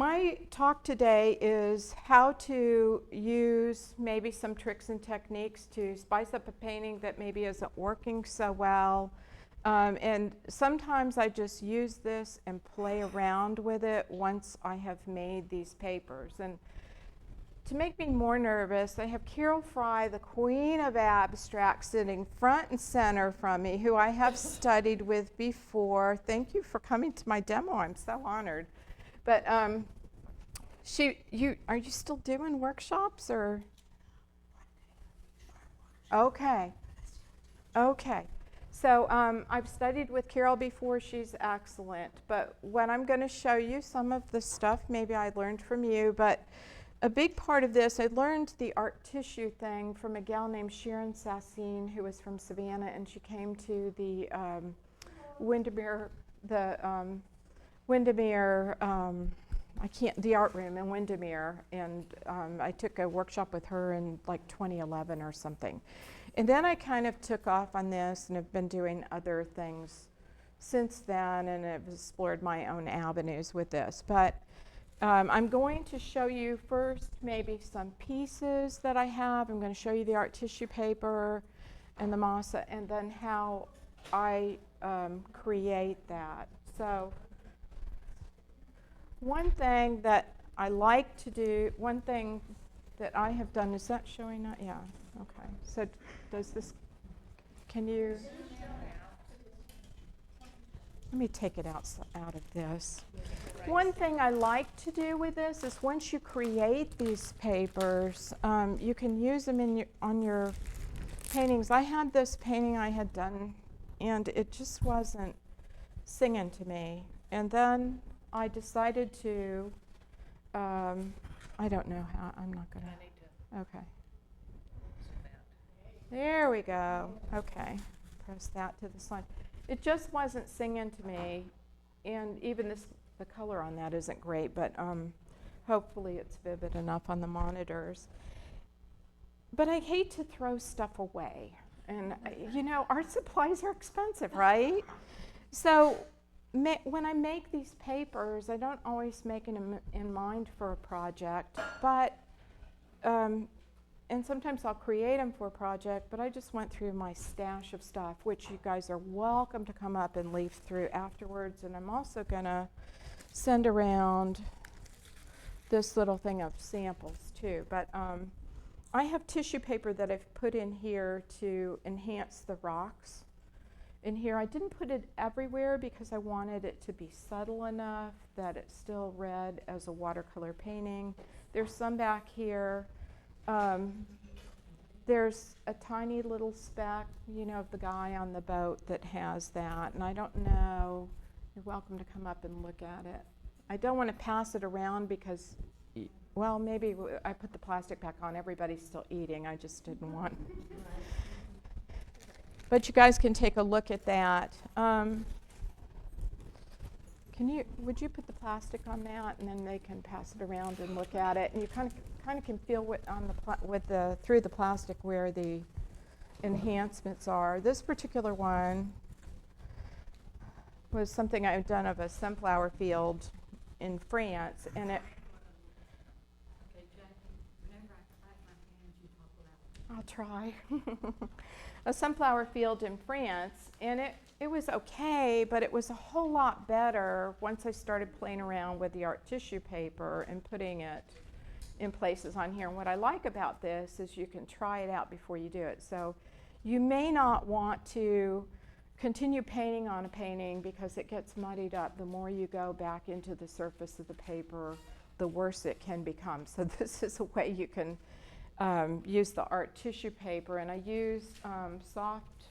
my talk today is how to use maybe some tricks and techniques to spice up a painting that maybe isn't working so well. And sometimes I just use this and play around with it once I have made these papers. And to make me more nervous, I have Carol Fry, the queen of abstract, sitting front and center from me, who I have studied with before. Thank you for coming to my demo. I'm so honored. But are you still doing workshops or? Okay. Okay. So I've studied with Carol before. She's excellent. But what I'm going to show you, some of the stuff maybe I learned from you, but a big part of this, I learned the art tissue thing from a gal named Sharon Sassine, who was from Savannah, and she came to the Windermere, the art room in Windermere, and I took a workshop with her in like 2011 or something. And then I kind of took off on this and have been doing other things since then, and have explored my own avenues with this. But I'm going to show you first maybe some pieces that I have. I'm going to show you the art tissue paper and the Masa, and then how I create that. So one thing that I like to do, one thing that I have done, is that showing up? Yeah, okay. So does this, can you, let me take it out of this. One thing I like to do with this is once you create these papers, you can use them on your paintings. I had this painting I had done, and it just wasn't singing to me. And then I decided to, I don't know how, I'm not going to, okay. There we go. Okay, press that to the side. It just wasn't singing to me, and even this, the color on that isn't great, but hopefully it's vivid enough on the monitors. But I hate to throw stuff away, and you know, art supplies are expensive, right? So when I make these papers, I don't always make them in mind for a project, but and sometimes I'll create them for a project, but I just went through my stash of stuff, which you guys are welcome to come up and leaf through afterwards. And I'm also going to send around this little thing of samples too. But I have tissue paper that I've put in here to enhance the rocks. In here, I didn't put it everywhere because I wanted it to be subtle enough that it still read as a watercolor painting. There's some back here. There's a tiny little speck, you know, of the guy on the boat that has that, and I don't know. You're welcome to come up and look at it. I don't want to pass it around because, well, maybe I put the plastic back on. Everybody's still eating. I just didn't want. But you guys can take a look at that. Would you put the plastic on that, and then they can pass it around and look at it, and you kind of can feel what on the through the plastic where the enhancements are. This particular one was something I've done of a sunflower field in France, and it. Okay, Jackie, whenever I clap my hands, you talk loud. I'll try. A sunflower field in France, and it was okay, but it was a whole lot better once I started playing around with the art tissue paper and putting it in places on here. And what I like about this is you can try it out before you do it. So you may not want to continue painting on a painting because it gets muddied up. The more you go back into the surface of the paper, the worse it can become. So this is a way you can use the art tissue paper, and I use soft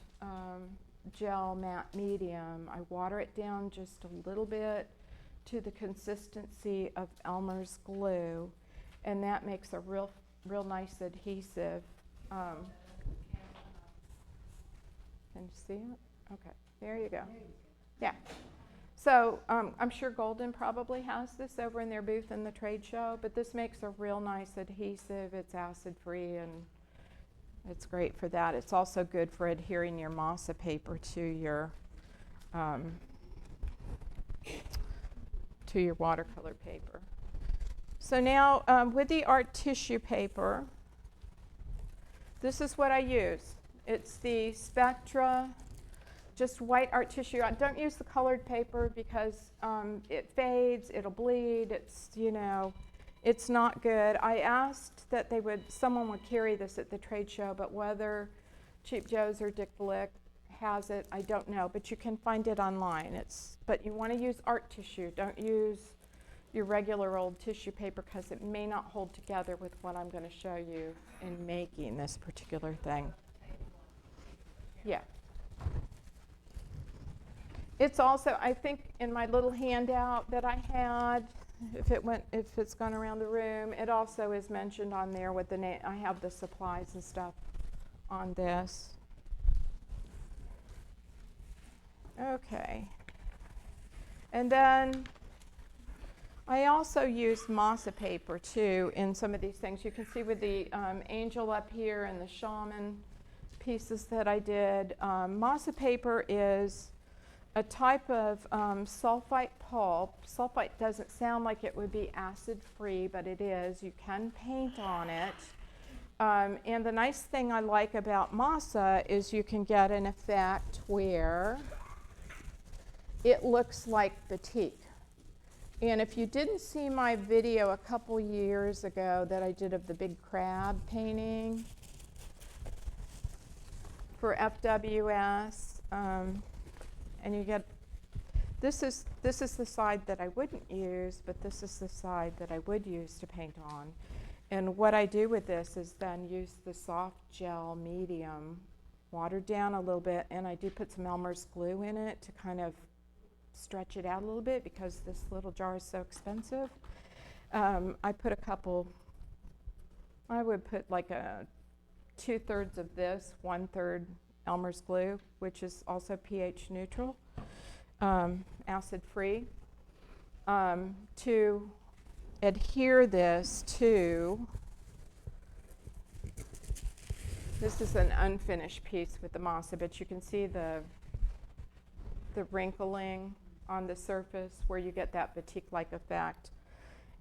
gel matte medium. I water it down just a little bit to the consistency of Elmer's glue, and that makes a real nice adhesive. Can you see it? Okay, there you go. Yeah. So I'm sure Golden probably has this over in their booth in the trade show, but this makes a real nice adhesive. It's acid-free, and it's great for that. It's also good for adhering your Masa paper to your watercolor paper. So now with the art tissue paper, this is what I use. It's the Spectra, just white art tissue. Don't use the colored paper because it fades, it'll bleed, it's, you know, it's not good. I asked that someone would carry this at the trade show, but whether Cheap Joe's or Dick Blick has it, I don't know, but you can find it online. But you want to use art tissue. Don't use your regular old tissue paper because it may not hold together with what I'm going to show you in making this particular thing. Yeah. It's also, I think, in my little handout that I had, if it's gone around the room, it also is mentioned on there with the name. I have the supplies and stuff on this. Okay. And then I also use Masa paper too in some of these things. You can see with the angel up here and the shaman pieces that I did. Masa paper is a type of sulfite pulp. Sulfite doesn't sound like it would be acid-free, but it is. You can paint on it. And the nice thing I like about Masa is you can get an effect where it looks like batik. And if you didn't see my video a couple years ago that I did of the big crab painting for FWS, and you get, this is the side that I wouldn't use, but this is the side that I would use to paint on. And what I do with this is then use the soft gel medium, watered down a little bit, and I do put some Elmer's glue in it to kind of stretch it out a little bit because this little jar is so expensive. I put a couple, I would put like 2/3 of this, 1/3 Elmer's glue, which is also pH neutral, acid free, to adhere this to, this is an unfinished piece with the Masa, but you can see the wrinkling on the surface where you get that batik-like effect.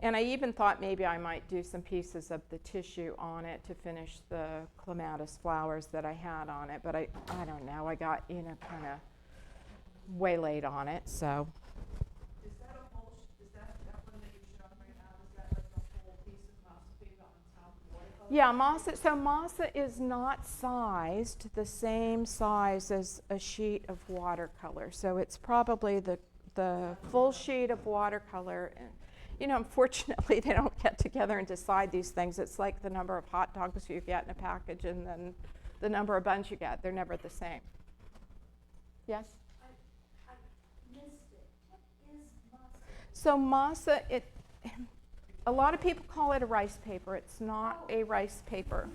And I even thought maybe I might do some pieces of the tissue on it to finish the clematis flowers that I had on it, but I don't know, I got, you know, kind of waylaid on it, so. Is that that one that you're showing right now, is that like the whole piece of Masa paper on top of watercolor? Yeah, Masa, so Masa is not sized the same size as a sheet of watercolor. So it's probably the full sheet of watercolor. And, you know, unfortunately, they don't get together and decide these things. It's like the number of hot dogs you get in a package and then the number of buns you get. They're never the same. Yes? I missed it. What is Masa? So Masa, a lot of people call it a rice paper. It's not a rice paper.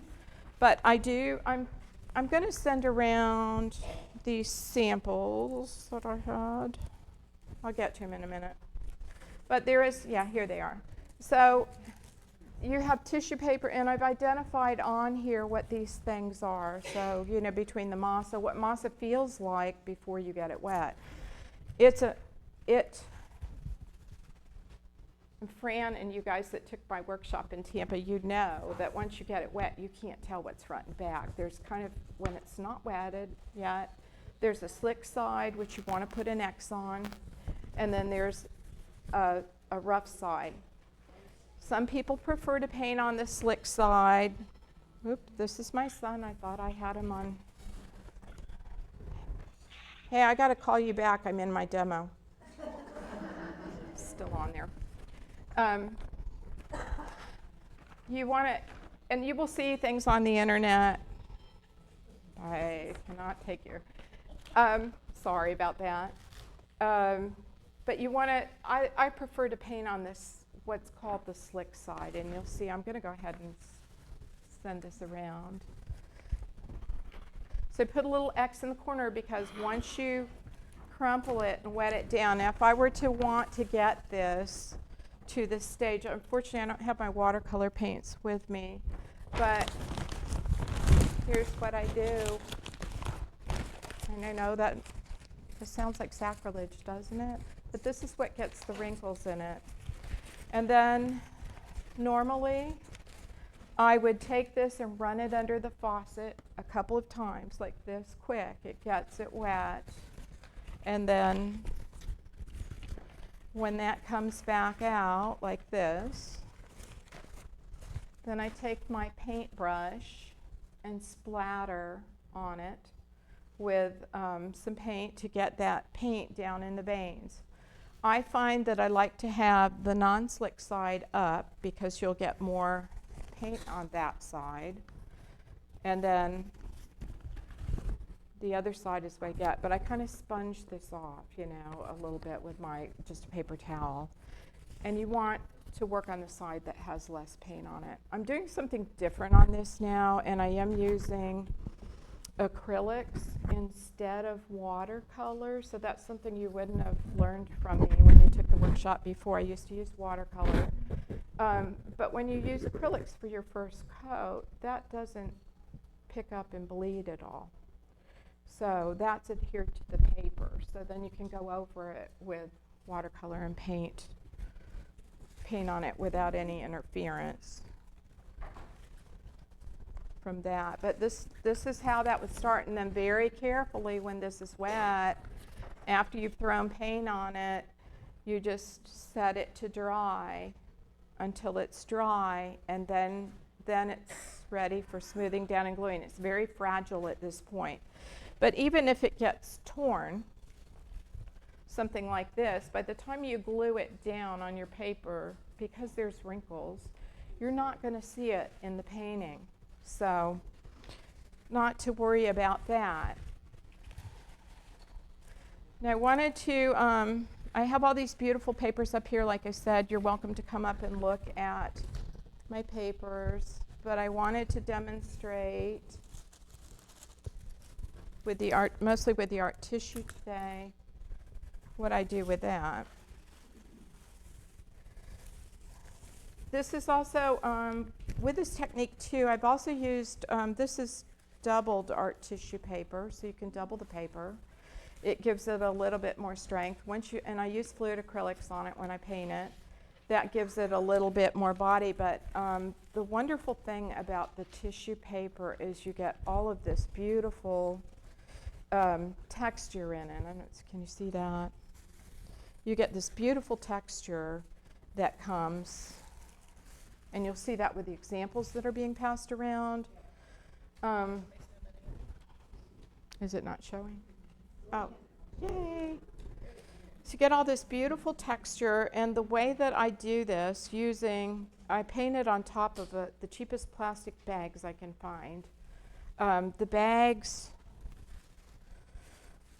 But I'm going to send around these samples that I had. I'll get to them in a minute. But there is, yeah, here they are. So you have tissue paper, and I've identified on here what these things are. So, you know, between the Masa, what Masa feels like before you get it wet. And Fran and you guys that took my workshop in Tampa, you know that once you get it wet, you can't tell what's front and back. There's kind of, when it's not wetted yet, there's a slick side, which you want to put an X on, and then there's a rough side. Some people prefer to paint on the slick side. Oop, this is my son. I thought I had him on. Hey, I got to call you back. I'm in my demo. Still on there. You want to, and you will see things on the internet. I cannot take your, sorry about that. But you want to, I prefer to paint on this, what's called the slick side, and you'll see, I'm going to go ahead and send this around. So put a little X in the corner because once you crumple it and wet it down, now if I were to want to get this to this stage, unfortunately I don't have my watercolor paints with me, but here's what I do. And I know that this sounds like sacrilege, doesn't it? But this is what gets the wrinkles in it. And then normally, I would take this and run it under the faucet a couple of times, like this, quick. It gets it wet. And then when that comes back out like this, then I take my paintbrush and splatter on it with some paint to get that paint down in the veins. I find that I like to have the non-slick side up because you'll get more paint on that side. And then the other side is what I get. But I kind of sponge this off, you know, a little bit with just a paper towel. And you want to work on the side that has less paint on it. I'm doing something different on this now, and I am using acrylics instead of watercolor. So that's something you wouldn't have learned from me when you took the workshop before. I used to use watercolor. But when you use acrylics for your first coat, that doesn't pick up and bleed at all. So that's adhered to the paper. So then you can go over it with watercolor and paint on it without any interference from that. But this is how that would start. And then very carefully, when this is wet, after you've thrown paint on it, you just set it to dry until it's dry, and then it's ready for smoothing down and gluing. It's very fragile at this point. But even if it gets torn, something like this, by the time you glue it down on your paper, because there's wrinkles, you're not going to see it in the painting. So not to worry about that. Now I wanted to, I have all these beautiful papers up here. Like I said, you're welcome to come up and look at my papers. But I wanted to demonstrate with the art, mostly with the art tissue today, what I do with that. This is also, with this technique too, I've also used, this is doubled art tissue paper, so you can double the paper. It gives it a little bit more strength. And I use fluid acrylics on it when I paint it. That gives it a little bit more body, but the wonderful thing about the tissue paper is you get all of this beautiful texture in it. Can you see that? You get this beautiful texture that comes, and you'll see that with the examples that are being passed around. Is it not showing? Oh, yay. So you get all this beautiful texture, and the way that I do this, I paint it on top of the cheapest plastic bags I can find. The bags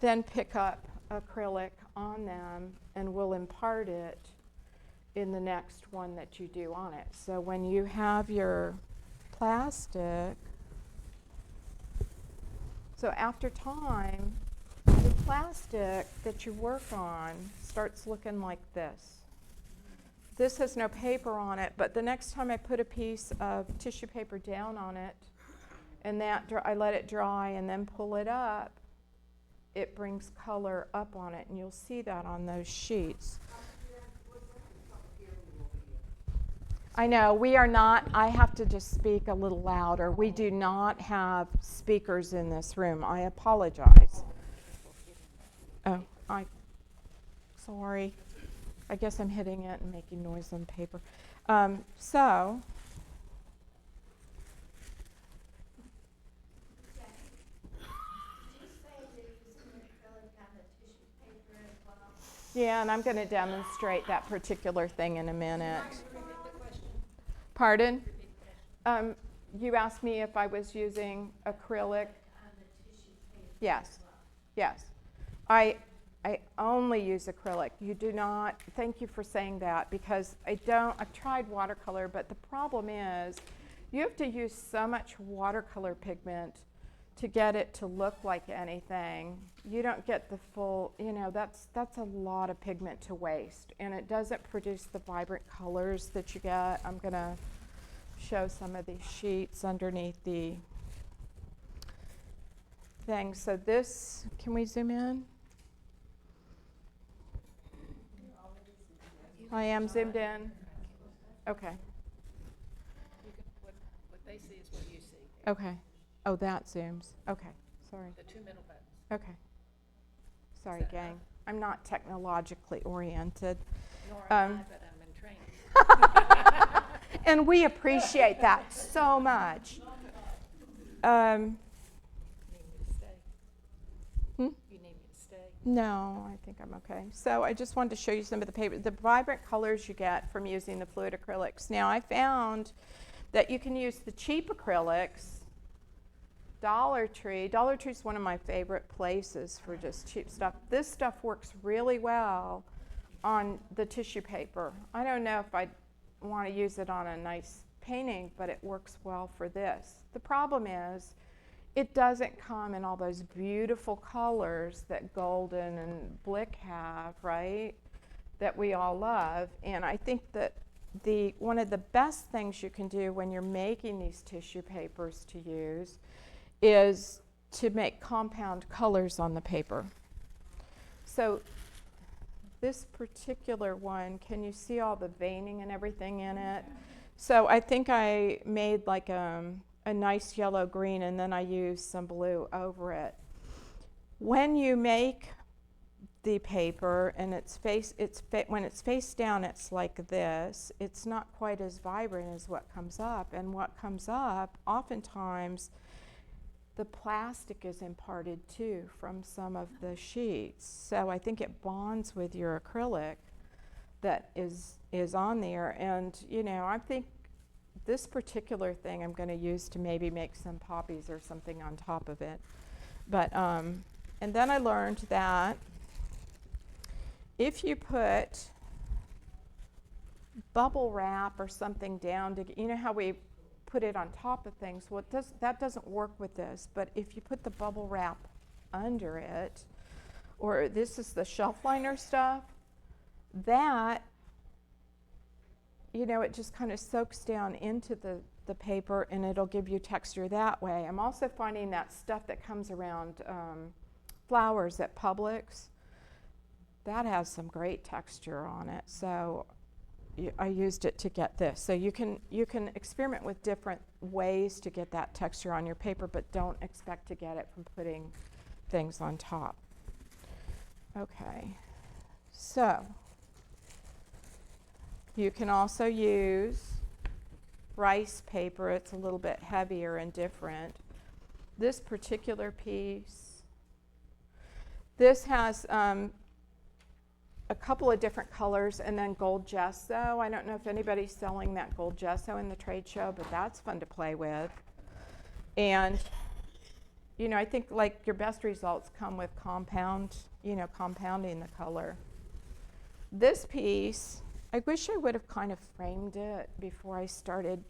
then pick up acrylic on them and will impart it in the next one that you do on it. So when you have your plastic, so after time, the plastic that you work on starts looking like this. This has no paper on it, but the next time I put a piece of tissue paper down on it, and I let it dry and then pull it up, it brings color up on it, and you'll see that on those sheets. I know, we are not, I have to just speak a little louder. We do not have speakers in this room. I apologize. Oh, sorry. I guess I'm hitting it and making noise on paper. So. Yeah, and I'm going to demonstrate that particular thing in a minute. Pardon? You asked me if I was using acrylic. Yes, yes. I only use acrylic. You do not, thank you for saying that, because I've tried watercolor, but the problem is you have to use so much watercolor pigment to get it to look like anything. You don't get the full, that's a lot of pigment to waste, and it doesn't produce the vibrant colors that you get. I'm going to show some of these sheets underneath the thing. So this, can we zoom in? I am zoomed in. Okay. they see is what you see. Okay. Oh, that zooms. Okay, sorry. The two middle buttons. Okay. Sorry, that gang. I'm not technologically oriented. Nor am I, but I'm in training. And we appreciate that so much. You need me to stay? Hmm? You need me to stay? No, I think I'm okay. So I just wanted to show you some of the paper, the vibrant colors you get from using the fluid acrylics. Now I found that you can use the cheap acrylics. Dollar Tree is one of my favorite places for just cheap stuff. This stuff works really well on the tissue paper. I don't know if I'd want to use it on a nice painting, but it works well for this. The problem is it doesn't come in all those beautiful colors that Golden and Blick have, right? That we all love. And I think that one of the best things you can do when you're making these tissue papers to use is to make compound colors on the paper. So this particular one, can you see all the veining and everything in it? So I think I made like a nice yellow green, and then I used some blue over it. When you make the paper and when it's face down, it's like this. It's not quite as vibrant as what comes up, and what comes up oftentimes the plastic is imparted too from some of the sheets. So I think it bonds with your acrylic that is on there. And you know, I think this particular thing I'm going to use to maybe make some poppies or something on top of it. But and then I learned that if you put bubble wrap or something down to, you know how we put it on top of things, well, that doesn't work with this, but if you put the bubble wrap under it, or this is the shelf liner stuff, that, you know, it just kind of soaks down into the paper and it'll give you texture that way. I'm also finding that stuff that comes around flowers at Publix, that has some great texture on it. So I used it to get this. So you can experiment with different ways to get that texture on your paper, but don't expect to get it from putting things on top. Okay, so you can also use rice paper. It's a little bit heavier and different. This particular piece, this has a couple of different colors, and then gold gesso. I don't know if anybody's selling that gold gesso in the trade show, but that's fun to play with. And you know, I think like your best results come with compounding the color. This piece, I wish I would have kind of framed it before I started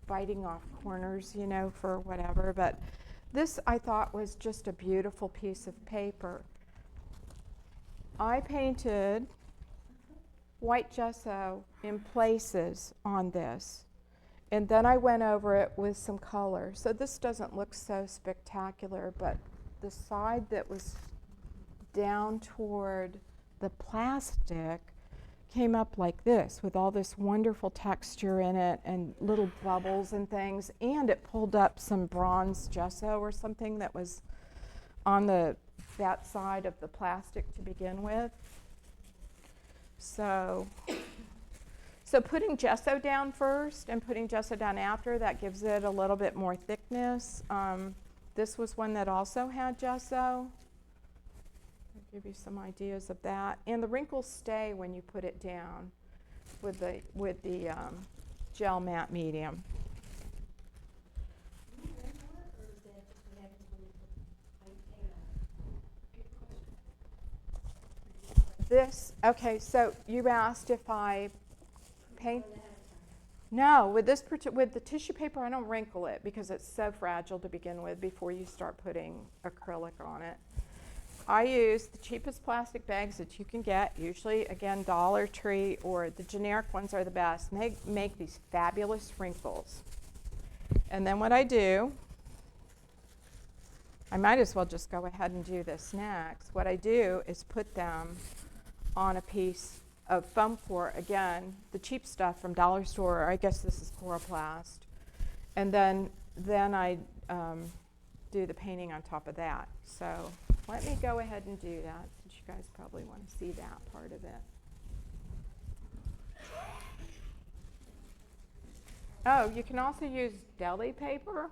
biting off corners, you know, for whatever, but this I thought was just a beautiful piece of paper. I painted white gesso in places on this, and then I went over it with some color. So this doesn't look so spectacular, but the side that was down toward the plastic came up like this with all this wonderful texture in it and little bubbles and things, and it pulled up some bronze gesso or something that was on that side of the plastic to begin with. So putting gesso down first and putting gesso down after, that gives it a little bit more thickness. This was one that also had gesso. I'll give you some ideas of that. And the wrinkles stay when you put it down with the gel matte medium. This, okay, so you asked if I paint. No, with the tissue paper, I don't wrinkle it because it's so fragile to begin with before you start putting acrylic on it. I use the cheapest plastic bags that you can get, usually, again, Dollar Tree, or the generic ones are the best. And they make these fabulous wrinkles. And then what I do, I might as well just go ahead and do this next. What I do is put them on a piece of foam core, again, the cheap stuff from Dollar Store, or I guess this is Coroplast. and then I do the painting on top of that. So let me go ahead and do that, since you guys probably want to see that part of it. Oh, you can also use deli paper,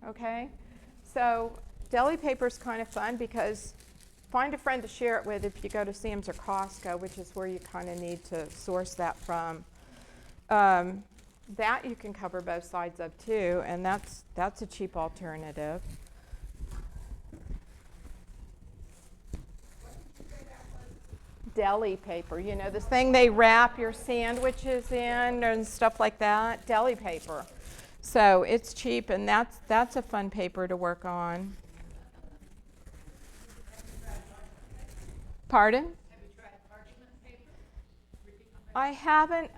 okay? So deli paper is kind of fun because find a friend to share it with if you go to Sam's or Costco, which is where you kind of need to source that from. That you can cover both sides of too, and that's a cheap alternative. Deli paper, you know, this thing they wrap your sandwiches in and stuff like that. Deli paper. So it's cheap, and that's a fun paper to work on. Pardon? Have you tried parchment paper? I haven't.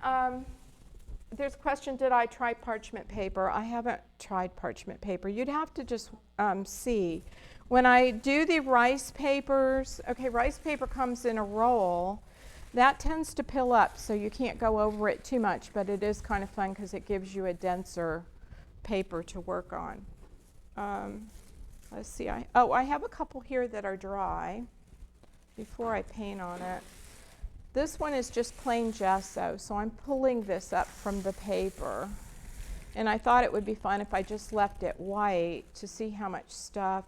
There's a question, did I try parchment paper? I haven't tried parchment paper. You'd have to just see. When I do the rice papers, okay, rice paper comes in a roll. That tends to pill up, so you can't go over it too much, but it is kind of fun because it gives you a denser paper to work on. Let's see. I have a couple here that are dry before I paint on it. This one is just plain gesso, so I'm pulling this up from the paper. And I thought it would be fun if I just left it white to see how much stuff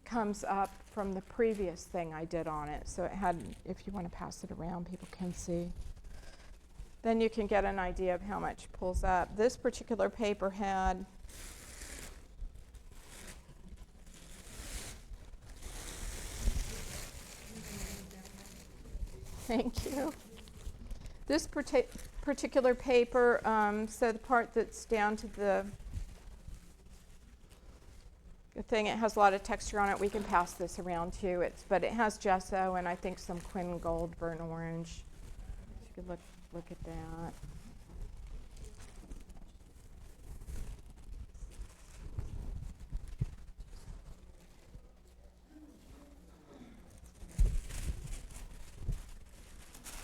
comes up from the previous thing I did on it. So it had, if you want to pass it around, people can see. Then you can get an idea of how much pulls up. This particular paper had thank you. This particular paper, so the part that's down to the thing, it has a lot of texture on it. We can pass this around too. But it has gesso and I think some Quinn Gold burnt orange. You could look at that.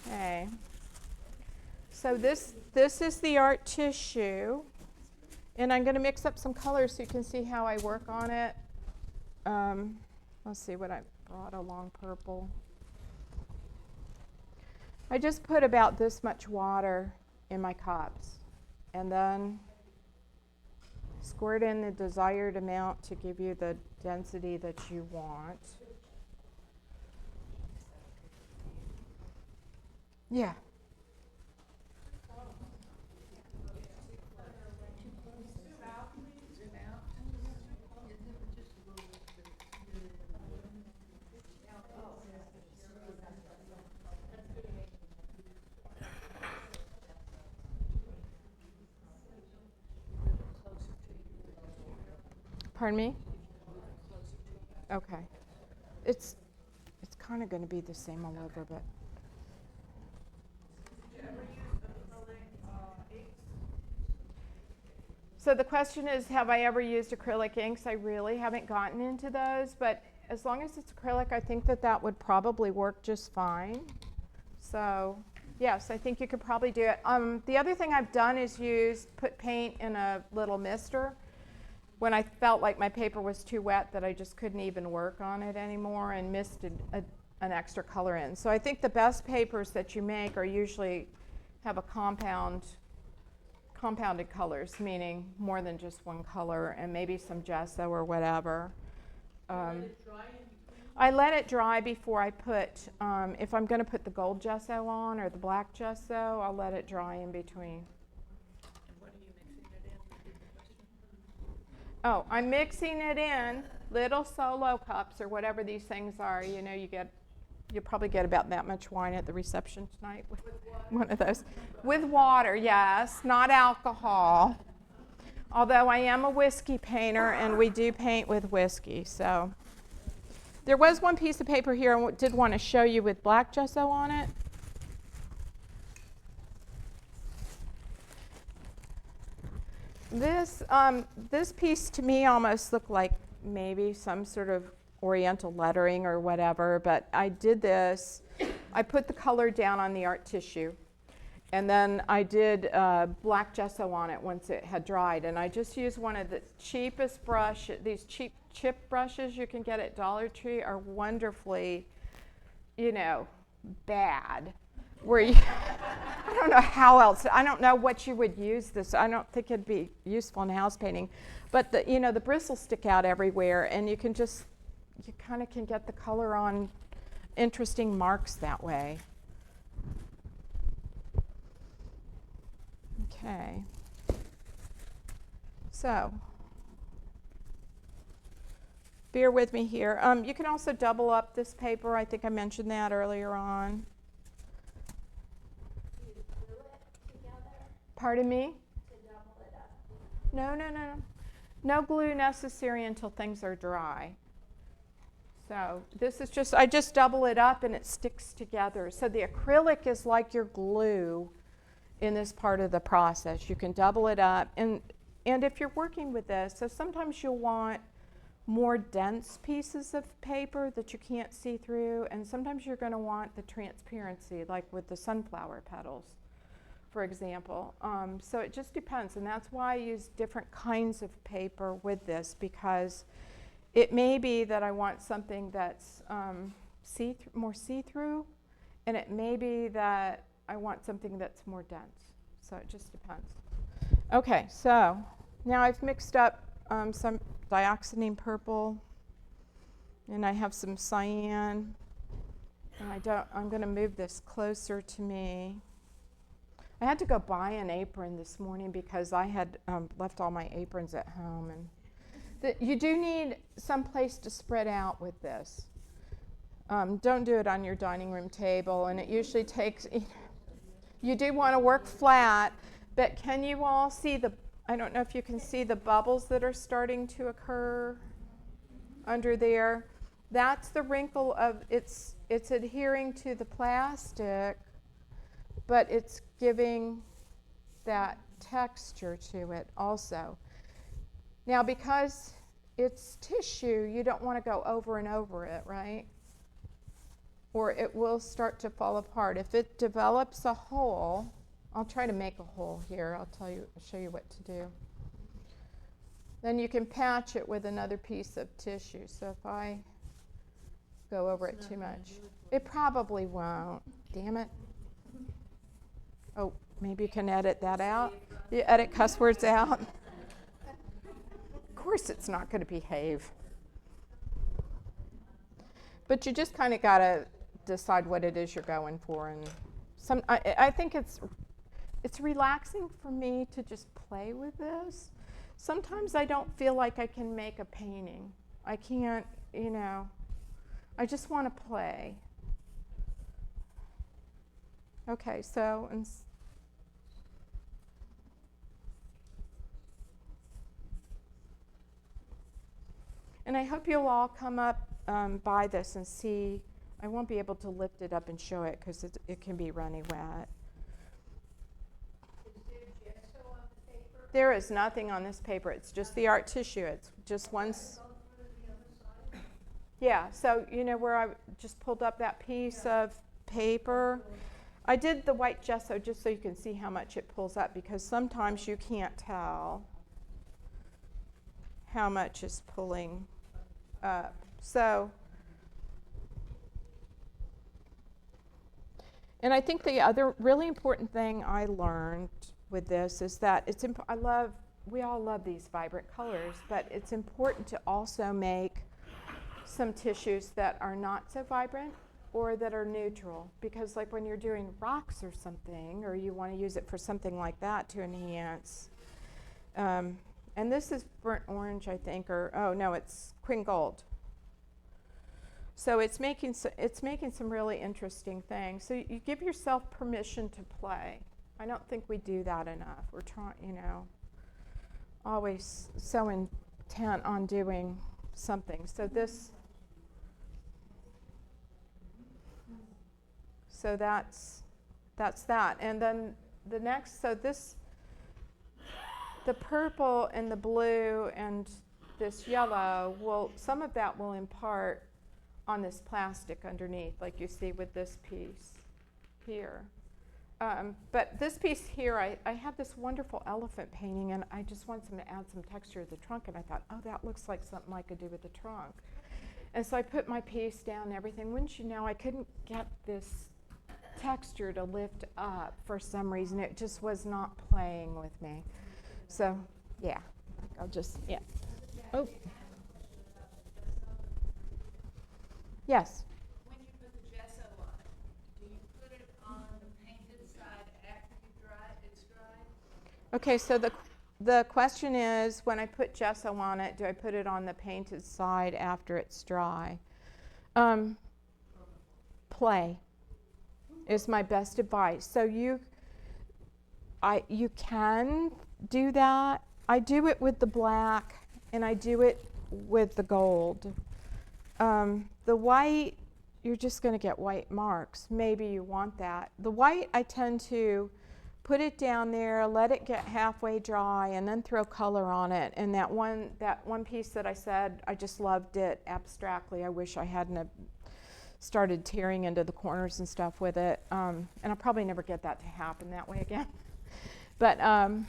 Okay. So this is the art tissue. And I'm going to mix up some colors so you can see how I work on it. Let's see what I brought, a long purple. I just put about this much water in my cups and then squirt in the desired amount to give you the density that you want. Yeah. Pardon me? Okay. It's kind of going to be the same all over, but. So the question is, have I ever used acrylic inks? I really haven't gotten into those, but as long as it's acrylic, I think that would probably work just fine. So yes, I think you could probably do it. The other thing I've done is put paint in a little mister when I felt like my paper was too wet that I just couldn't even work on it anymore, and misted an extra color in. So I think the best papers that you make are usually have a compounded colors, meaning more than just one color, and maybe some gesso or whatever. I let it dry before I put, if I'm going to put the gold gesso on or the black gesso, I'll let it dry in between. Oh, I'm mixing it in little solo cups or whatever these things are. You know, you'll probably get about that much wine at the reception tonight with one of those. With water, yes, not alcohol. Although I am a whiskey painter and we do paint with whiskey. So there was one piece of paper here I did want to show you with black gesso on it. This piece to me almost looked like maybe some sort of oriental lettering or whatever, but I did this. I put the color down on the art tissue, And then I did black gesso on it once it had dried. And I just used one of the cheapest brush. These cheap chip brushes you can get at Dollar Tree are wonderfully, you know, bad. Where you, I don't know how else, I don't know what you would use this. I don't think it'd be useful in house painting. But the, you know, the bristles stick out everywhere, and you can just, you kind of can get the color on interesting marks that way. Okay. So, bear with me here. You can also double up this paper. I think I mentioned that earlier on. Do you glue it together Pardon me? to double it up? No, no, no, no. No glue necessary until things are dry. So this is just, I just double it up and it sticks together. So the acrylic is like your glue in this part of the process. You can double it up. And if you're working with this, so sometimes you'll want more dense pieces of paper that you can't see through, and sometimes you're going to want the transparency, like with the sunflower petals, for example. So it just depends, and that's why I use different kinds of paper with this, because it may be that I want something that's more see-through, and it may be that I want something that's more dense. So it just depends. Okay, so now I've mixed up some dioxazine purple, and I have some cyan, and I'm going to move this closer to me. I had to go buy an apron this morning because I had left all my aprons at home, and you do need some place to spread out with this. Don't do it on your dining room table, and it usually takes, you do want to work flat, but can you all see I don't know if you can see the bubbles that are starting to occur under there. That's the wrinkle of it's adhering to the plastic, but it's giving that texture to it also. Now, because it's tissue, you don't want to go over and over it, right? Or it will start to fall apart. If it develops a hole, I'll try to make a hole here. I'll show you what to do. Then you can patch it with another piece of tissue. So if I go over it too much, it probably won't. Damn it. Oh, maybe you can edit that out. You edit cuss words out. Of course it's not going to behave. But you just kind of got to decide what it is you're going for. And I think it's relaxing for me to just play with this. Sometimes I don't feel like I can make a painting. I can't, I just want to play. Okay, so, and I hope you'll all come up by this and see. I won't be able to lift it up and show it because it can be runny wet. There is nothing on this paper. It's just the art tissue. It's just one. Yeah, so where I just pulled up that piece of paper. I did the white gesso just so you can see how much it pulls up, because sometimes you can't tell how much is pulling up. So, and I think the other really important thing I learned with this is that we all love these vibrant colors, but it's important to also make some tissues that are not so vibrant or that are neutral, because like when you're doing rocks or something, or you want to use it for something like that to enhance, and this is burnt orange, I think, or oh no, it's Queen Gold. So it's making some really interesting things. So you give yourself permission to play. I don't think we do that enough. We're trying, always so intent on doing something. So that's that. And then the next, the purple and the blue and this yellow, some of that will impart on this plastic underneath, like you see with this piece here. But this piece here, I have this wonderful elephant painting, and I just want to add some texture to the trunk, and I thought, oh, that looks like something I could do with the trunk. And so I put my piece down and everything. Wouldn't you know, I couldn't get this texture to lift up for some reason. It just was not playing with me. So, yeah, I'll just, yeah. Oh. Yes. When you put the gesso on it, do you put it on the painted side after it's dried? Okay, so the question is, when I put gesso on it, do I put it on the painted side after it's dry? Play is my best advice. So you can do that. I do it with the black, and I do it with the gold. The white, you're just going to get white marks. Maybe you want that. The white, I tend to put it down there, let it get halfway dry, and then throw color on it. And that one piece that I said, I just loved it abstractly. I wish I hadn't have started tearing into the corners and stuff with it. And I'll probably never get that to happen that way again. But I'll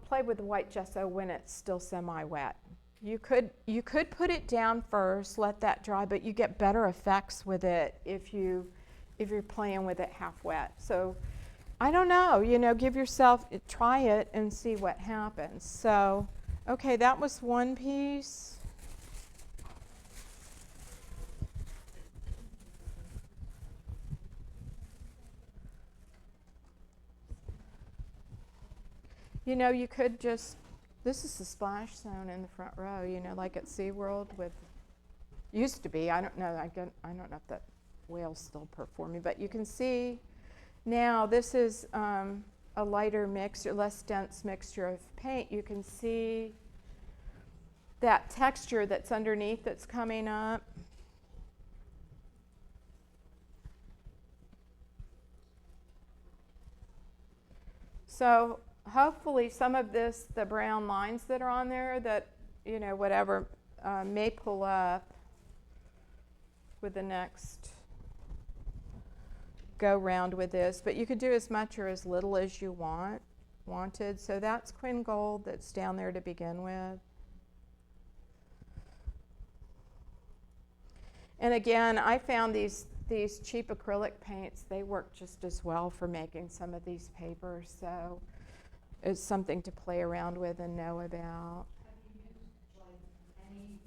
play with the white gesso when it's still semi-wet. You could put it down first, let that dry, but you get better effects with it if you're playing with it half wet. So I don't know, give yourself, try it and see what happens. So, okay, that was one piece. You could just, this is the splash zone in the front row, like at SeaWorld used to be, I don't know if that whale's still performing, but you can see now this is a lighter mixture, less dense mixture of paint. You can see that texture that's underneath that's coming up. So hopefully some of this, the brown lines that are on there that, whatever, may pull up with the next go round with this. But you could do as much or as little as you wanted. So that's Quinn Gold that's down there to begin with. And again, I found these cheap acrylic paints, they work just as well for making some of these papers. So it's something to play around with and know about. Have you used any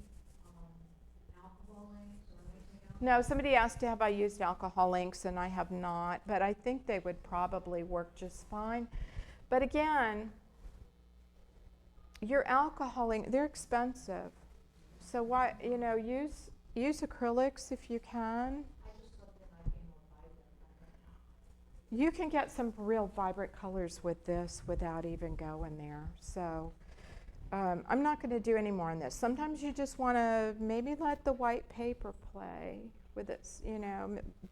alcohol inks or anything else? No, somebody asked have I used alcohol inks, and I have not, but I think they would probably work just fine. But again, your alcohol ink, they're expensive. So why, use acrylics if you can. You can get some real vibrant colors with this without even going there. So I'm not going to do any more on this. Sometimes you just want to maybe let the white paper play with its,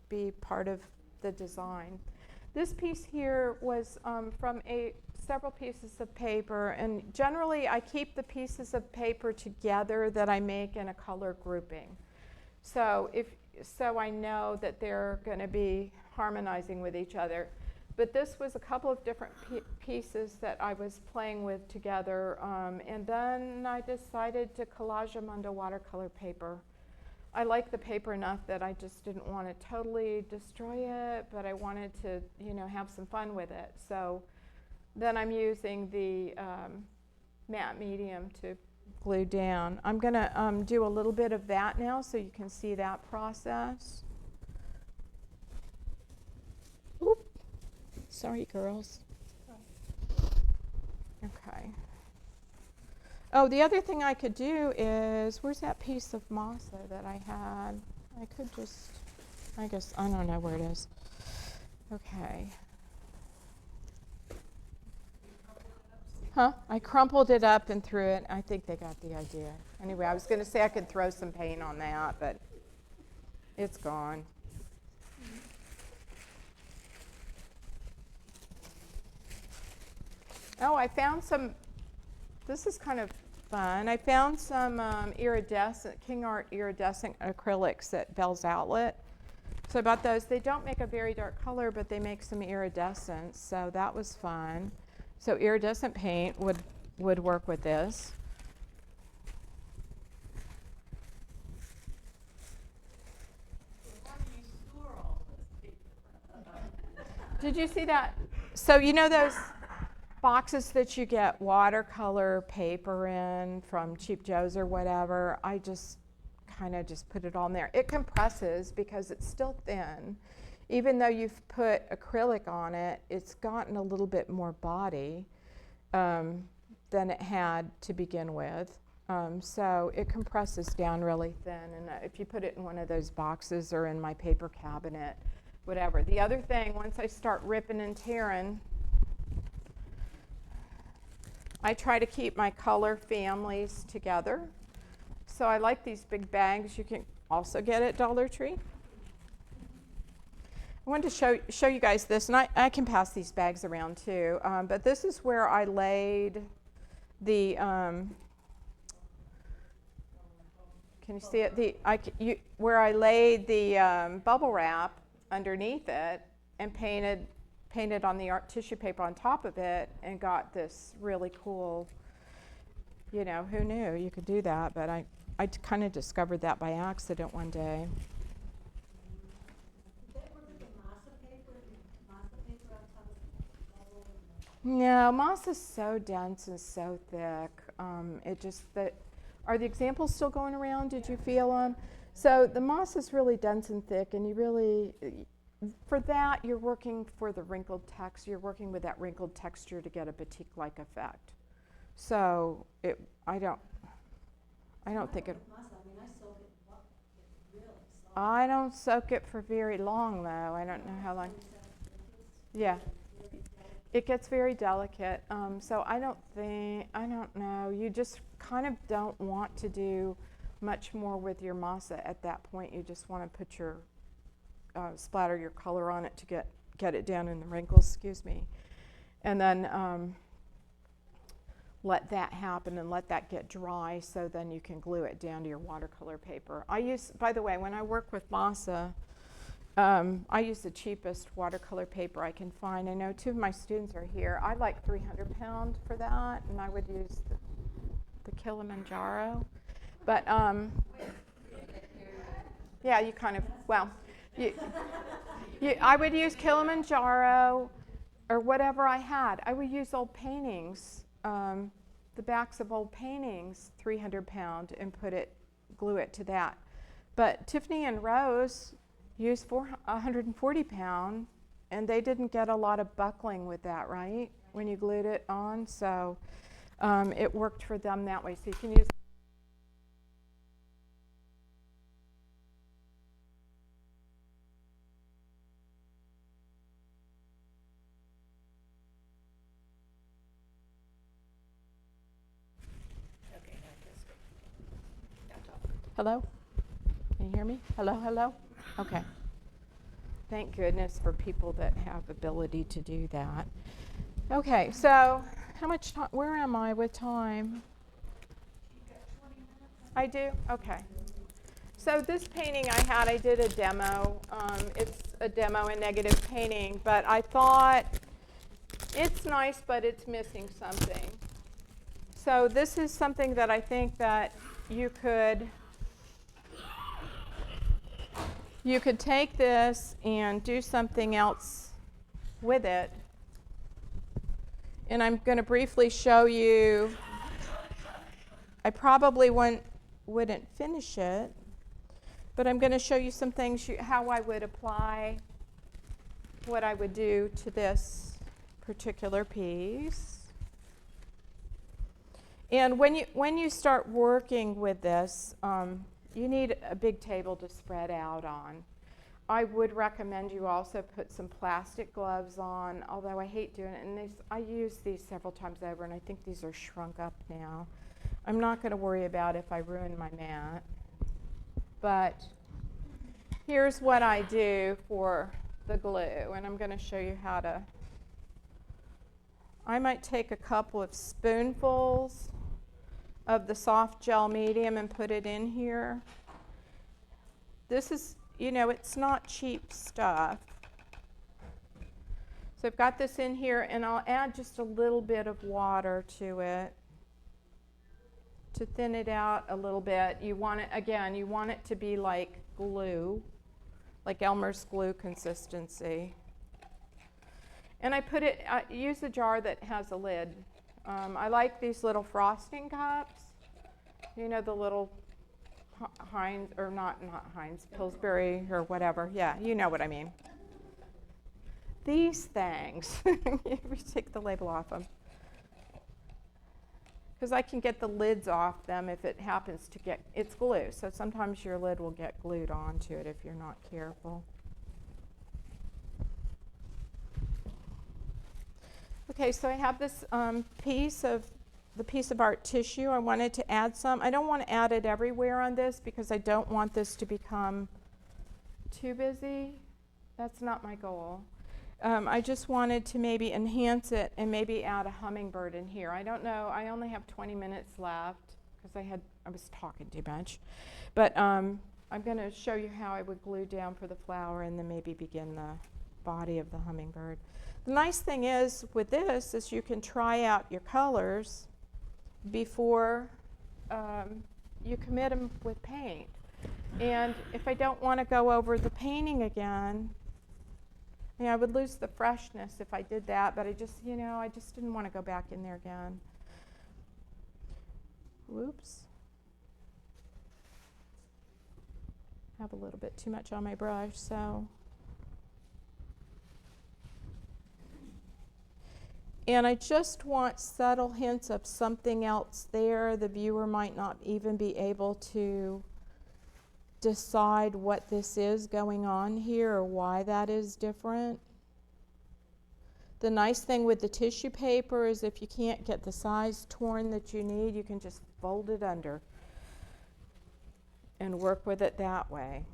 be part of the design. This piece here was from several pieces of paper, and generally I keep the pieces of paper together that I make in a color grouping. So I know that they're going to be harmonizing with each other. But this was a couple of different pieces that I was playing with together, and then I decided to collage them onto watercolor paper. I like the paper enough that I just didn't want to totally destroy it, but I wanted to, have some fun with it. So then I'm using the matte medium to glue down. I'm going to do a little bit of that now so you can see that process. Oop. Sorry, girls. Okay. Oh, the other thing I could do is, where's that piece of Masa that I had? I could just, I don't know where it is. Okay. Huh? I crumpled it up and threw it. I think they got the idea. Anyway, I was going to say I could throw some paint on that, but it's gone. Oh, I found some, this is kind of fun. I found some iridescent, King Art iridescent acrylics at Bell's Outlet. So I bought those. They don't make a very dark color, but they make some iridescence, so that was fun. So iridescent paint would work with this. Why do you store all this paper? Did you see that? So you know those boxes that you get watercolor paper in from Cheap Joe's or whatever? I just kind of just put it on there. It compresses because it's still thin. Even though you've put acrylic on it, it's gotten a little bit more body than it had to begin with. So it compresses down really thin, and if you put it in one of those boxes or in my paper cabinet, whatever. The other thing, once I start ripping and tearing, I try to keep my color families together. So I like these big bags you can also get at Dollar Tree. I wanted to show you guys this, and I can pass these bags around too, but this is where I laid the, can you see it? Where I laid the bubble wrap underneath it and painted on the art tissue paper on top of it and got this really cool, you know, who knew you could do that, but I kind of discovered that by accident one day. Did they ever put the Masa paper on top of the bubble? No, Masa's so dense and so thick. It just, are the examples still going around? Did you feel them? So the Masa's really dense and thick, and you really, for that, you're working for the wrinkled text. You're working with that wrinkled texture to get a batik-like effect. So I don't think it. Masa, I mean, I soak it, it's really soft. I don't soak it for very long though. I don't know how long. Yeah, it gets very delicate. So I don't know. You just kind of don't want to do much more with your Masa at that point. You just want to put your splatter your color on it to get it down in the wrinkles. Excuse me, and then. Let that happen and let that get dry so then you can glue it down to your watercolor paper. By the way, when I work with Masa, I use the cheapest watercolor paper I can find. I know 2 of my students are here. I like 300 pound for that, and I would use the Kilimanjaro. But yeah, you kind of, well, I would use Kilimanjaro or whatever I had. I would use old paintings. The backs of old paintings, 300 pound, and glue it to that. But Tiffany and Rose used 140 pound, and they didn't get a lot of buckling with that, right? When you glued it on, so it worked for them that way. So you can use. Hello? Can you hear me? Hello, hello? Okay. Thank goodness for people that have ability to do that. Okay, so how much time, where am I with time? You got 20 minutes? I do? Okay. So this painting I did a demo. It's a demo in negative painting, but I thought it's nice, but it's missing something. So this is something that I think that you could take this and do something else with it. And I'm going to briefly show you. I probably wouldn't finish it, but I'm going to show you some things, how I would apply what I would do to this particular piece. And when you start working with this, you need a big table to spread out on. I would recommend you also put some plastic gloves on, although I hate doing it. And I use these several times over, and I think these are shrunk up now. I'm not going to worry about if I ruin my mat. But here's what I do for the glue, and I'm going to show you how to. I might take a couple of spoonfuls of the soft gel medium and put it in here. This is you know, it's not cheap stuff. So I've got this in here, and I'll add just a little bit of water to it to thin it out a little bit. You want it, again, you want it to be like glue, like Elmer's glue consistency. And I use a jar that has a lid. I like these little frosting cups. You know, the little Heinz, or not Heinz, Pillsbury or whatever. Yeah, you know what I mean. These things, you take the label off them. Because I can get the lids off them if it happens to get, it's glue. So sometimes your lid will get glued onto it if you're not careful. Okay, so I have this piece of art tissue. I wanted to add some. I don't want to add it everywhere on this because I don't want this to become too busy. That's not my goal. I just wanted to maybe enhance it and maybe add a hummingbird in here. I don't know. I only have 20 minutes left because I was talking too much. But I'm going to show you how I would glue down for the flower and then maybe begin the body of the hummingbird. The nice thing is with this is you can try out your colors before you commit them with paint. And if I don't want to go over the painting again, you know, I would lose the freshness if I did that, but I just didn't want to go back in there again. Whoops. I have a little bit too much on my brush, so. And I just want subtle hints of something else there. The viewer might not even be able to decide what this is going on here or why that is different. The nice thing with the tissue paper is if you can't get the size torn that you need, you can just fold it under and work with it that way.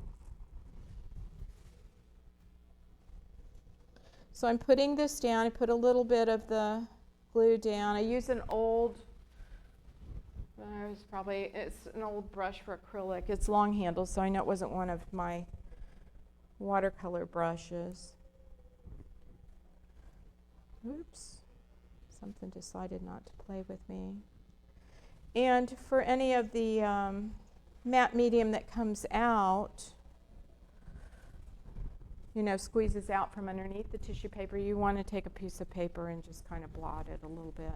So I'm putting this down. I put a little bit of the glue down. I use an old, it's an old brush for acrylic. It's long handled, so I know it wasn't one of my watercolor brushes. Oops, something decided not to play with me. And for any of the matte medium that comes out, you know, squeezes out from underneath the tissue paper, you want to take a piece of paper and just kind of blot it a little bit.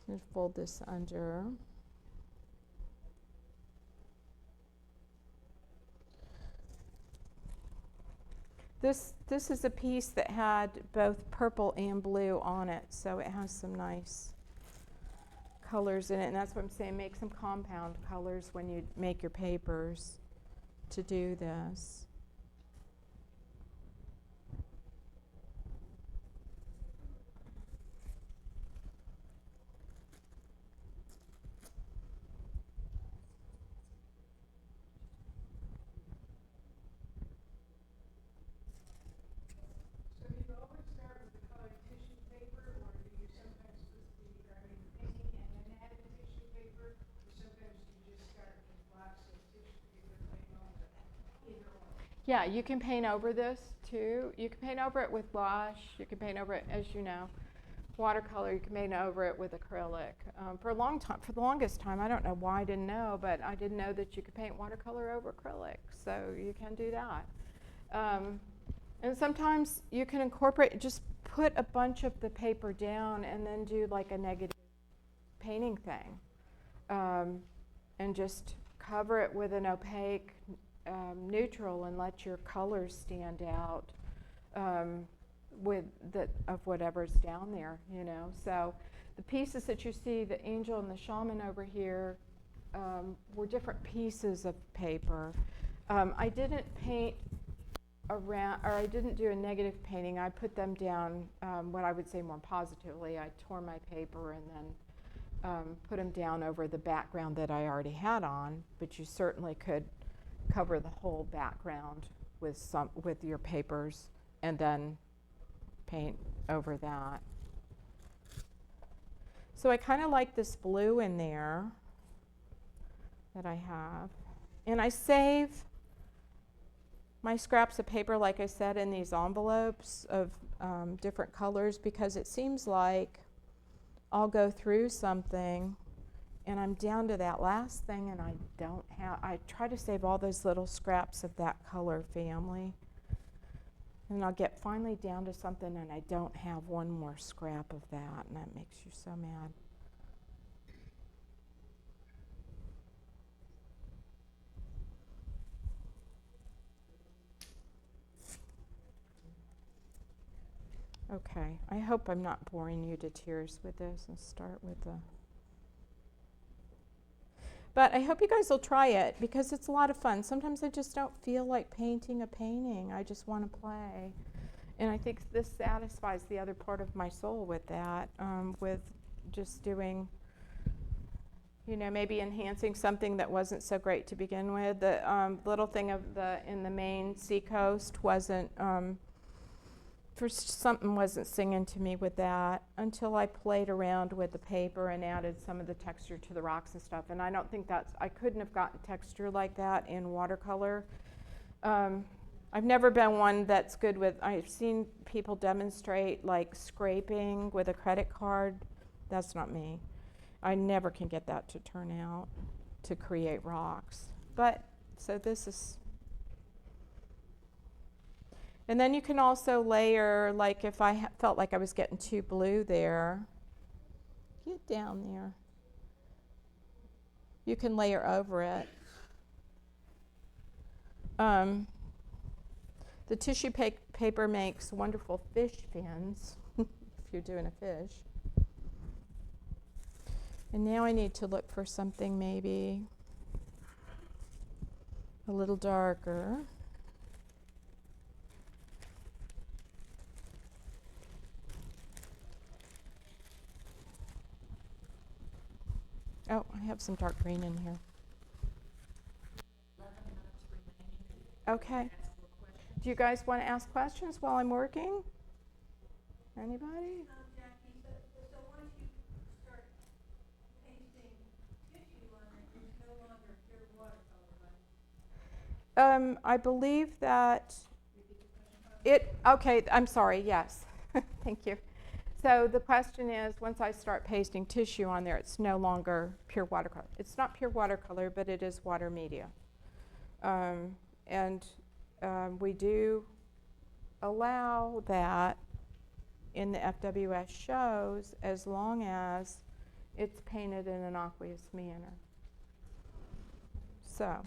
And fold this under. This is a piece that had both purple and blue on it, so it has some nice colors in it, and that's what I'm saying, make some compound colors when you make your papers to do this. Yeah, you can paint over this too. You can paint over it with gouache. You can paint over it, as you know, watercolor. You can paint over it with acrylic. For the longest time, I don't know why I didn't know, but I didn't know that you could paint watercolor over acrylic. So you can do that. And sometimes you can incorporate, just put a bunch of the paper down and then do like a negative painting thing. And just cover it with an opaque neutral and let your colors stand out of whatever's down there, you know. So the pieces that you see, the angel and the shaman over here, were different pieces of paper. I didn't paint around, or I didn't do a negative painting. I put them down, what I would say more positively. I tore my paper and then put them down over the background that I already had on, but you certainly could cover the whole background with your papers and then paint over that. So I kind of like this blue in there that I have. And I save my scraps of paper, like I said, in these envelopes of different colors, because it seems like I'll go through something and I'm down to that last thing and I try to save all those little scraps of that color family. And I'll get finally down to something and I don't have one more scrap of that, and that makes you so mad. Okay, I hope I'm not boring you to tears with this and start with the... But I hope you guys will try it because it's a lot of fun. Sometimes I just don't feel like painting a painting. I just want to play. And I think this satisfies the other part of my soul with that, with just doing, you know, maybe enhancing something that wasn't so great to begin with. The little thing of in the main seacoast wasn't... something wasn't singing to me with that until I played around with the paper and added some of the texture to the rocks and stuff. And I don't think I couldn't have gotten texture like that in watercolor. I've never been one that's good with, I've seen people demonstrate like scraping with a credit card. That's not me. I never can get that to turn out to create rocks. But, so this is... And then you can also layer, like if I felt like I was getting too blue there, get down there. You can layer over it. The tissue paper makes wonderful fish fins, if you're doing a fish. And now I need to look for something maybe a little darker. Oh, I have some dark green in here. 11 minutes remaining. Okay. Ask more questions. Do you guys want to ask questions while I'm working? Anybody? Jackii, so once you start pasting tissue on it, it's no longer pure watercolor, right? I believe that Repeat the question. okay, I'm sorry, yes. Thank you. So the question is, once I start pasting tissue on there, it's no longer pure watercolor. It's not pure watercolor, but it is water media. We do allow that in the FWS shows as long as it's painted in an aqueous manner. So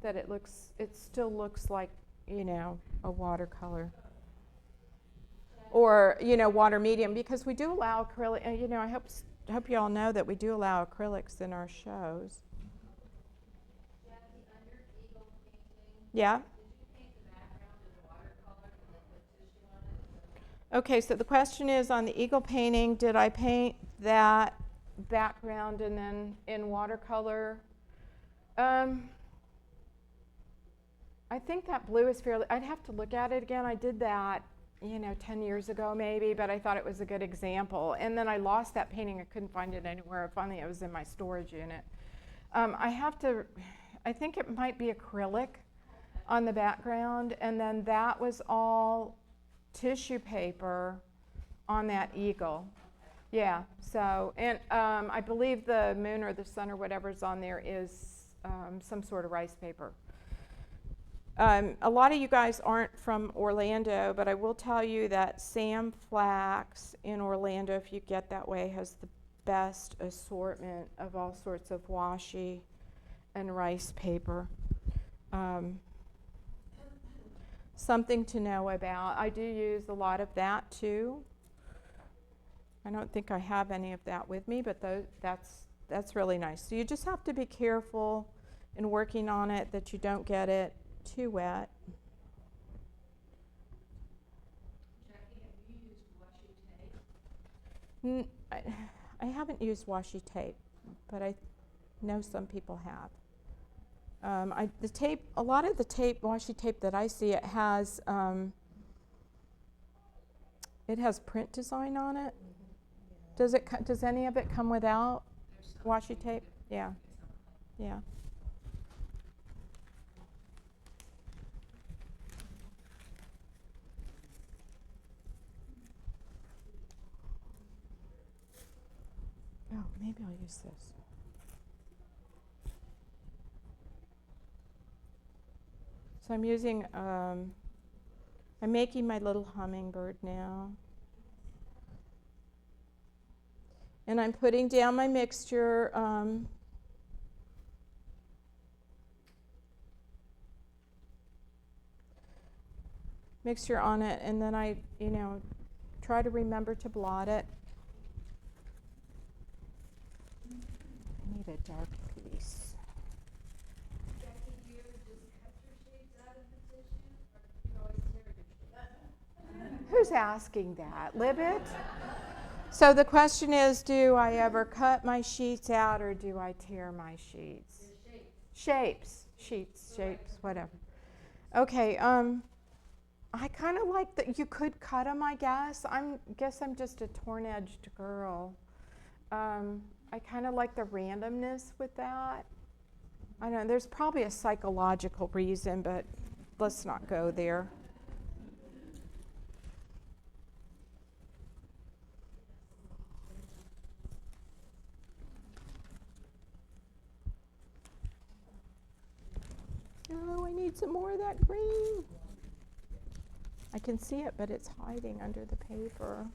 that it still looks like, you know, a watercolor. Or, you know, water medium, because we do allow acrylic, you know, I hope you all know that we do allow acrylics in our shows. Jackii, on your eagle painting, Yeah? did you paint the background in watercolor and then put tissue on it? Okay, so the question is, on the eagle painting, did I paint that background and then in watercolor? I think that blue is fairly, I'd have to look at it again. I did that, you know, 10 years ago maybe, but I thought it was a good example. And then I lost that painting. I couldn't find it anywhere. Finally, it was in my storage unit. I think it might be acrylic on the background, and then that was all tissue paper on that eagle. Yeah, so, and I believe the moon or the sun or whatever's on there is some sort of rice paper. A lot of you guys aren't from Orlando, but I will tell you that Sam Flax in Orlando, if you get that way, has the best assortment of all sorts of washi and rice paper. Something to know about. I do use a lot of that too. I don't think I have any of that with me, but that's really nice. So you just have to be careful in working on it that you don't get it too wet. Jackii, have you used washi tape? I haven't used washi tape, but I know some people have. The tape, a lot of the tape, washi tape that I see, it has print design on it. Does any of it come without washi tape? Yeah, yeah. Oh, maybe I'll use this. So I'm using, I'm making my little hummingbird now. And I'm putting down my mixture. Mixture on it, and then I, try to remember to blot it. I need a dark piece. Jackie, do you ever just cut your shapes out of the tissue, or do you always tear your shapes? Who's asking that? Libet? So the question is, do I ever cut my sheets out or do I tear my sheets? Your shapes. Shapes. Sheets, shapes, whatever. Okay, I kind of like that. You could cut them, I guess. I'm just a torn-edged girl. I kind of like the randomness with that. I don't know, there's probably a psychological reason, but let's not go there. Oh, I need some more of that green. I can see it, but it's hiding under the paper.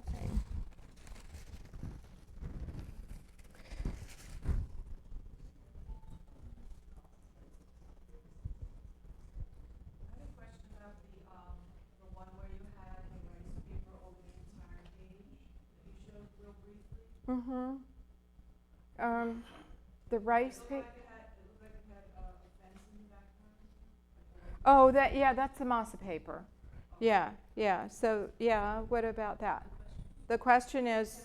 Okay. I have a question about the one where you had the rice paper over the entire page that you showed real briefly. The rice paper. It looked like it had a fence in the background. Oh, that's the Masa paper. Yeah. So, yeah, what about that? The question is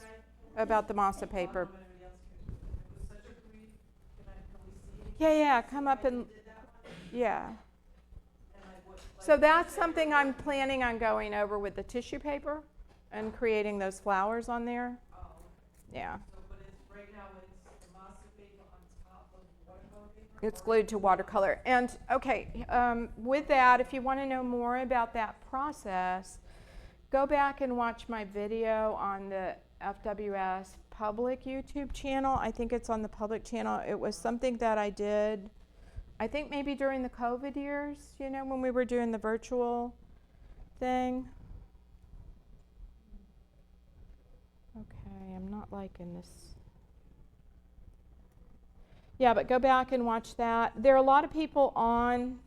about the Masa paper. Anybody else cares? It was such a brief. Can we see it? Yeah, come up and, Did that one? yeah. And what? So that's something I'm planning on going over with the tissue paper and creating those flowers on there. Oh. Yeah. So, but it's right now it's the Masa paper on top of watercolor paper. It's glued to watercolor. And okay, with that, if you want to know more about that process, go back and watch my video on the FWS public YouTube channel. I think it's on the public channel. It was something that I did, I think maybe during the COVID years, when we were doing the virtual thing. Okay, I'm not liking this. Yeah, but go back and watch that. There are a lot of people online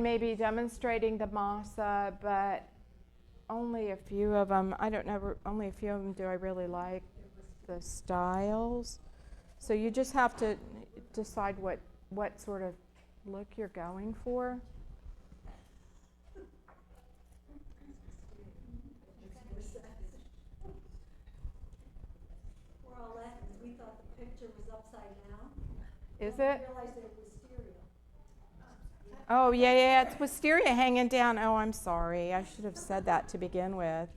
maybe demonstrating the Masa, but only a few of them. I don't know, only a few of them do I really like the styles. So you just have to decide what sort of look you're going for. We're all laughing, 'cause we thought the picture was upside down. Is Then it? we realized that it was stereo. Oh, yeah, it's wisteria hanging down. Oh, I'm sorry. I should have said that to begin with.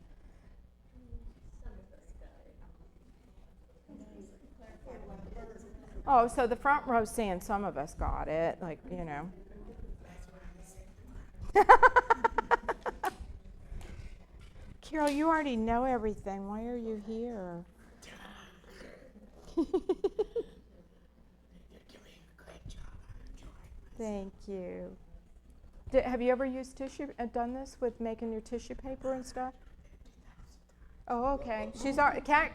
Oh, so the front row's saying some of us got it, Carol, you already know everything. Why are you here? Thank you. Have you ever used tissue, done this with making your tissue paper and stuff? Oh, okay.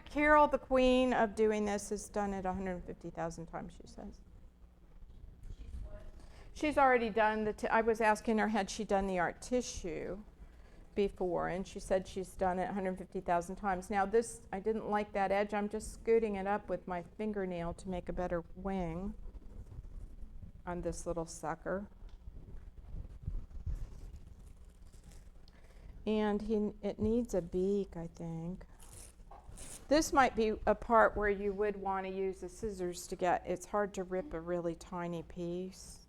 Carol, the queen of doing this, has done it 150,000 times, she says. She's already done I was asking her, had she done the art tissue before, and she said she's done it 150,000 times. Now this, I didn't like that edge. I'm just scooting it up with my fingernail to make a better wing on this little sucker. And it needs a beak, I think. This might be a part where you would want to use the scissors to get, it's hard to rip a really tiny piece.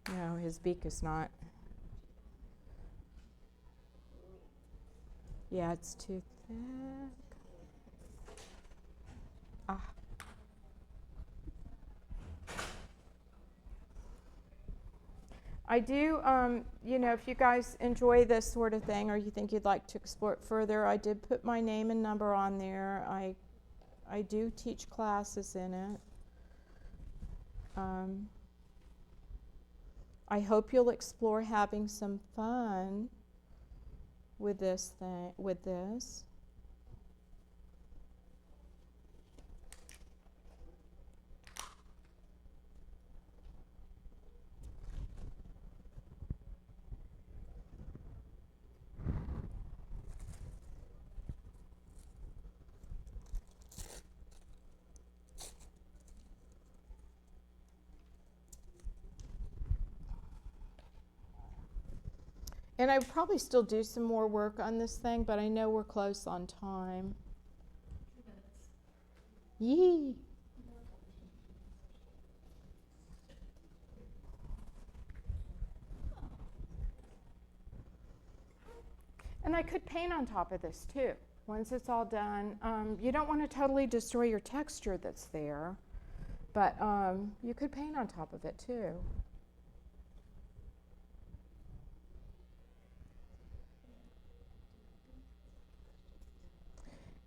No, his beak is not. Yeah, it's too thick. Ah. I do, you know, if you guys enjoy this sort of thing or you think you'd like to explore it further, I did put my name and number on there. I do teach classes in it. I hope you'll explore having some fun with this thing, with this. And I would probably still do some more work on this thing, but I know we're close on time. 2 minutes. Yee. And I could paint on top of this too. Once it's all done, you don't want to totally destroy your texture that's there, but you could paint on top of it too.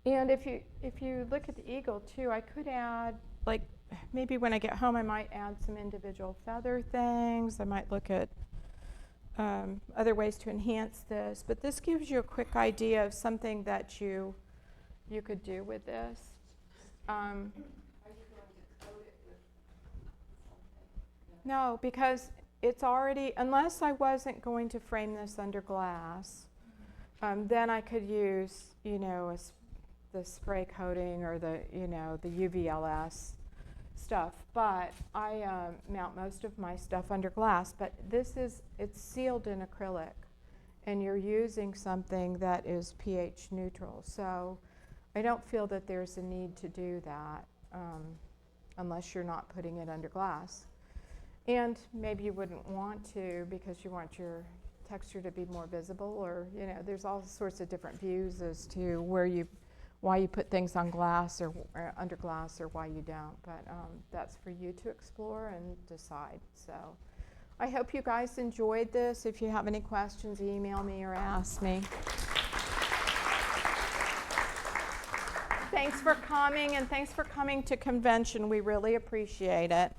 And if you look at the eagle too, I could add, like, maybe when I get home I might add some individual feather things. I might look at other ways to enhance this. But this gives you a quick idea of something that you could do with this. Are you going to coat it with something? No, because it's already, unless I wasn't going to frame this under glass, then I could use, you know, the spray coating or the, you know, the UVLS stuff. But I mount most of my stuff under glass. But this is, it's sealed in acrylic, and you're using something that is pH neutral. So I don't feel that there's a need to do that unless you're not putting it under glass. And maybe you wouldn't want to because you want your texture to be more visible, or, you know, there's all sorts of different views as to why you put things on glass or under glass or why you don't. But that's for you to explore and decide. So I hope you guys enjoyed this. If you have any questions, email me or ask me. Thanks for coming, and thanks for coming to convention. We really appreciate it.